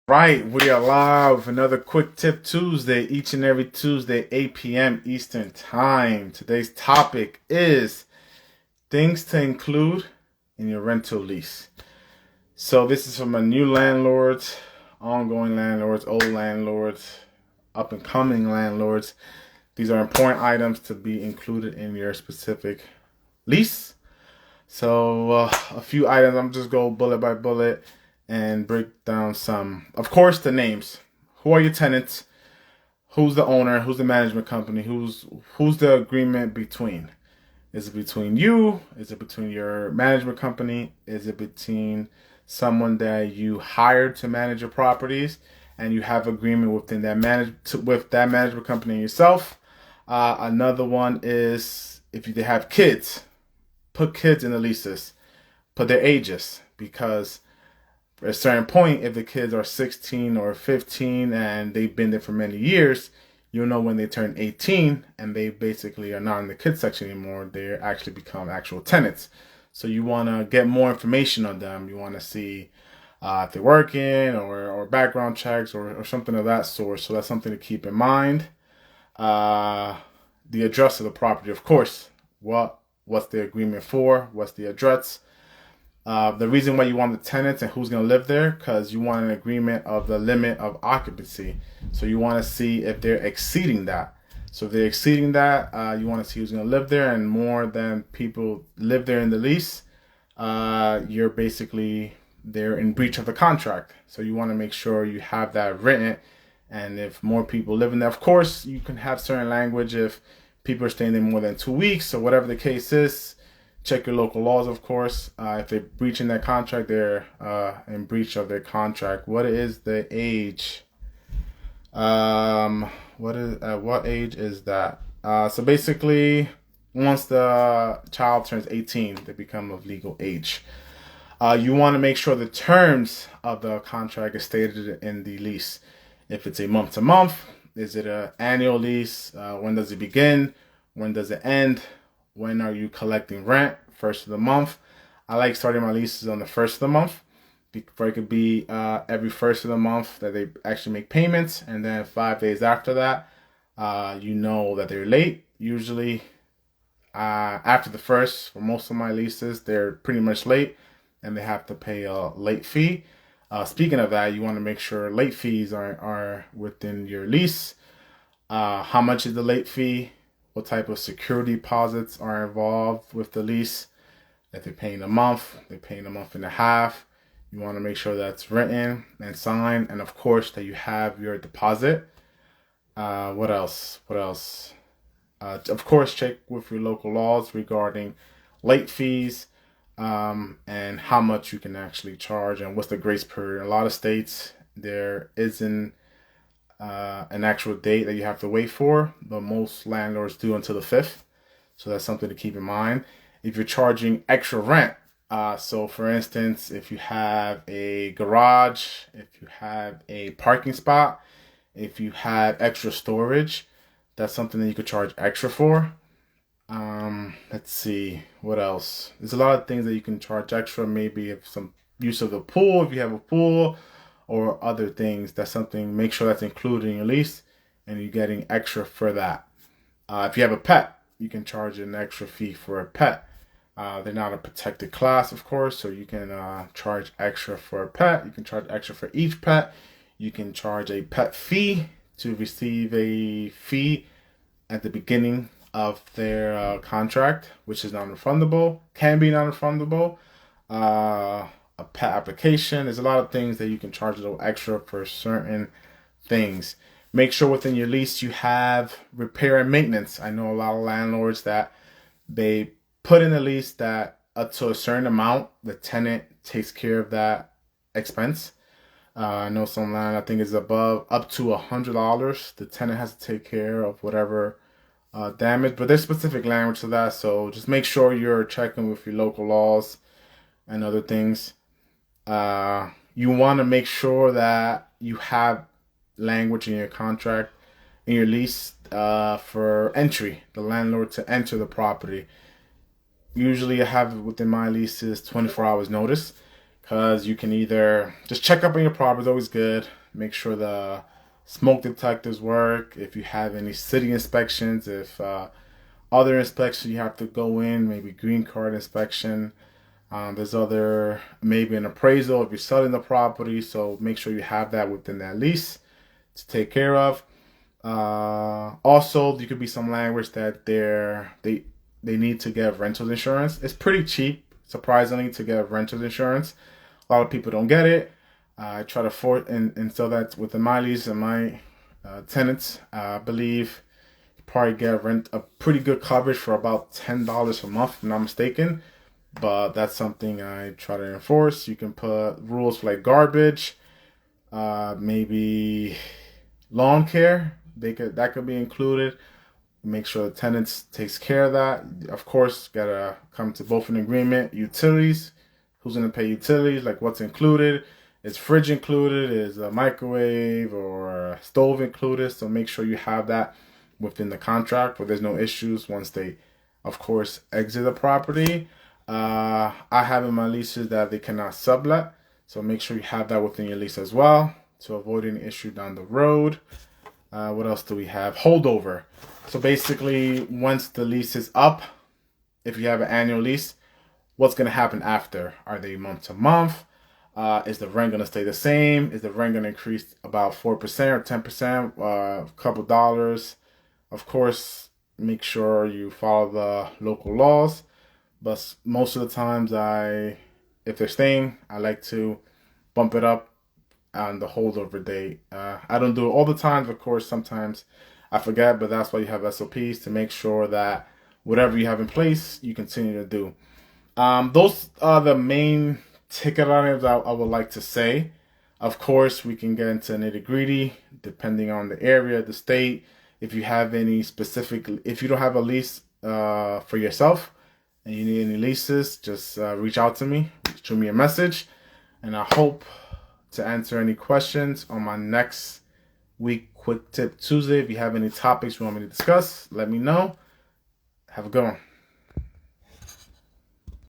Right, we are live with another Quick Tip Tuesday, each and every Tuesday, 8 p.m. Eastern Time. Today's topic is things to include in your rental lease. So this is from a new landlords, ongoing landlords, old landlords, up and coming landlords. These are important items to be included in your specific lease. So a few items, I'm just go bullet by bullet and break down some. Of course, the names. Who are your tenants? Who's the owner? Who's the management company? Who's the agreement between? Is it between you? Is it between your management company? Is it between someone that you hired to manage your properties and you have agreement within that with that management company and yourself? Another one is if they have kids, put kids in the leases, put their ages, because at a certain point, if the kids are 16 or 15 and they've been there for many years, you'll know when they turn 18 and they basically are not in the kids section anymore. They actually become actual tenants. So you want to get more information on them. You want to see if they're working or background checks or something of that sort. So that's something to keep in mind. The address of the property, of course. What's the agreement for? What's the address? The reason why you want the tenants and who's going to live there, because you want an agreement of the limit of occupancy. So you want to see if they're exceeding that. So if they're exceeding that, you want to see who's going to live there, and more than people live there in the lease, they're in breach of the contract. So you want to make sure you have that written. And if more people live in there, of course, you can have certain language if people are staying there more than 2 weeks or whatever the case is. Check your local laws, of course. If they're breaching their contract, they're in breach of their contract. What is the age? What age is that? So basically, once the child turns 18, they become of legal age. You want to make sure the terms of the contract is stated in the lease. If it's a month-to-month, is it an annual lease? When does it begin? When does it end? When are you collecting rent? First of the month. I like starting my leases on the first of the month. For it could be every first of the month that they actually make payments, and then 5 days after that, you know that they're late. Usually, after the first, for most of my leases, they're pretty much late, and they have to pay a late fee. Speaking of that, you want to make sure late fees are within your lease. How much is the late fee? What type of security deposits are involved with the lease? If they're paying a month, they're paying a month and a half. You want to make sure that's written and signed, and of course that you have your deposit. What else? Of course, check with your local laws regarding late fees and how much you can actually charge and what's the grace period. In a lot of states, there isn't an actual date that you have to wait for, but most landlords do until the 5th. So that's something to keep in mind. If you're charging extra rent, so for instance, if you have a garage, if you have a parking spot, if you have extra storage, that's something that you could charge extra for. Let's see, what else? There's a lot of things that you can charge extra. Maybe if some use of the pool, if you have a pool, or other things. That's something, make sure that's included in your lease and you're getting extra for that. If you have a pet, you can charge an extra fee for a pet. They're not a protected class, of course, so you can charge extra for a pet. You can charge extra for each pet. You can charge a pet fee to receive a fee at the beginning of their contract, which is non-refundable, can be non-refundable. A pet application. There's a lot of things that you can charge a little extra for certain things. Make sure within your lease you have repair and maintenance. I know a lot of landlords that they put in the lease that up to a certain amount, the tenant takes care of that expense. I know some land, I think is up to $100. The tenant has to take care of whatever damage, but there's specific language to that. So just make sure you're checking with your local laws and other things. You want to make sure that you have language in your contract, in your lease, for entry, the landlord to enter the property. Usually I have within my leases 24 hours notice, because you can either just check up on your property, is always good. Make sure the smoke detectors work. If you have any city inspections, if other inspections you have to go in, maybe green card inspection. There's other, maybe an appraisal if you're selling the property. So make sure you have that within that lease to take care of. Also, there could be some language that they need to get renter's insurance. It's pretty cheap, surprisingly, to get renter's insurance. A lot of people don't get it. I try to force, and so that's within my lease and my tenants. I believe you probably get a pretty good coverage for about $10 a month, if I'm not mistaken. But that's something I try to enforce. You can put rules for like garbage, maybe lawn care. That could be included. Make sure the tenants takes care of that. Of course, gotta come to both an agreement. Utilities, who's gonna pay utilities? Like what's included? Is fridge included? Is a microwave or a stove included? So make sure you have that within the contract, where there's no issues once they, of course, exit the property. I have in my leases that they cannot sublet, so make sure you have that within your lease as well to avoid any issue down the road. What else do we have? Holdover. So basically, once the lease is up, if you have an annual lease, what's going to happen after? Are they month to month? Is the rent going to stay the same? Is the rent going to increase about 4% or 10%? A couple dollars. Of course, make sure you follow the local laws. But most of the times, if they're staying, I like to bump it up on the holdover date. I don't do it all the time, of course. Sometimes I forget, but that's why you have SOPs to make sure that whatever you have in place, you continue to do. Those are the main ticket items I would like to say. Of course, we can get into nitty-gritty depending on the area, the state. If you have any specific, if you don't have a lease for yourself, and you need any leases, just reach out to me, shoot me a message, and I hope to answer any questions on my next week Quick Tip Tuesday. If you have any topics you want me to discuss, let me know. Have a good one.